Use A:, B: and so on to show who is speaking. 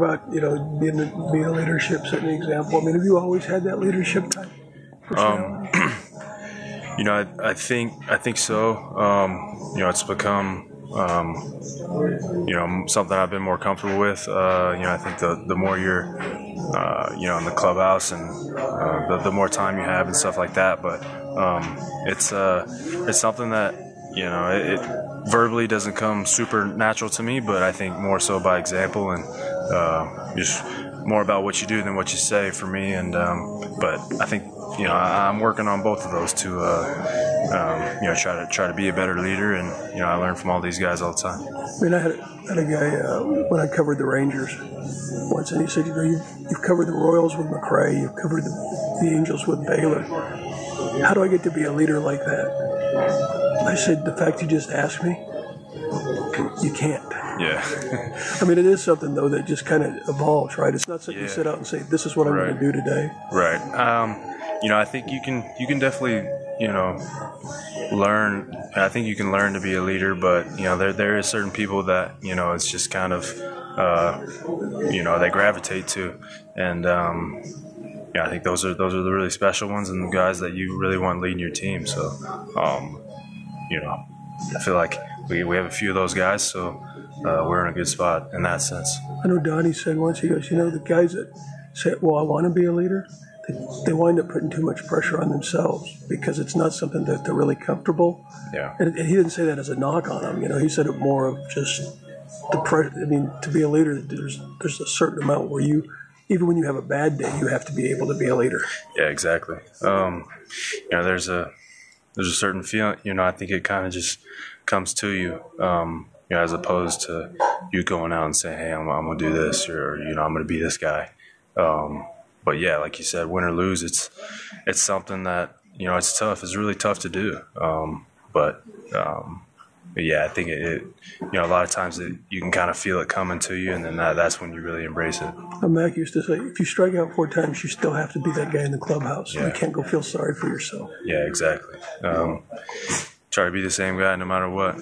A: about, being a leadership, setting an example. I mean, have you always had that leadership type personality?
B: I think so. It's become, something I've been more comfortable with. I think the more you're, in the clubhouse and the more time you have and stuff like that. But it's something that, it verbally doesn't come super natural to me, but I think more so by example and just more about what you do than what you say for me. And but I think I'm working on both of those to try to be a better leader. And I learn from all these guys all the time.
A: I mean, I had a guy when I covered the Rangers once, and he said, you've covered the Royals with McRae, you've covered the Angels with Baylor. How do I get to be a leader like that? I said, the fact you just asked me, you can't.
B: Yeah.
A: I mean, it is something, though, that just kind of evolves, right? It's not something you sit out and say, this is what I'm going to do today.
B: Right. I think you can definitely, learn. I think you can learn to be a leader, but, there is certain people that, it's just kind of, they gravitate to. And, I think those are the really special ones and the guys that you really want leading your team. So, I feel like we have a few of those guys, so we're in a good spot in that sense.
A: I know Donnie said once, he goes, the guys that say, well, I want to be a leader, they wind up putting too much pressure on themselves because it's not something that they're really comfortable.
B: Yeah.
A: And he didn't say that as a knock on them. He said it more of just the pressure. I mean, to be a leader, there's a certain amount where even when you have a bad day, you have to be able to be a leader.
B: Yeah, exactly. There's a certain feeling, I think it kind of just comes to you, as opposed to you going out and saying, hey, I'm going to do this, or, I'm going to be this guy. But yeah, like you said, win or lose, it's something that, it's tough. It's really tough to do. But yeah, I think it a lot of times you can kind of feel it coming to you, and then that's when you really embrace it.
A: Mac used to say, if you strike out 4 times, you still have to be that guy in the clubhouse.
B: Yeah.
A: You can't go feel sorry for yourself.
B: Yeah, exactly. Try to be the same guy no matter what.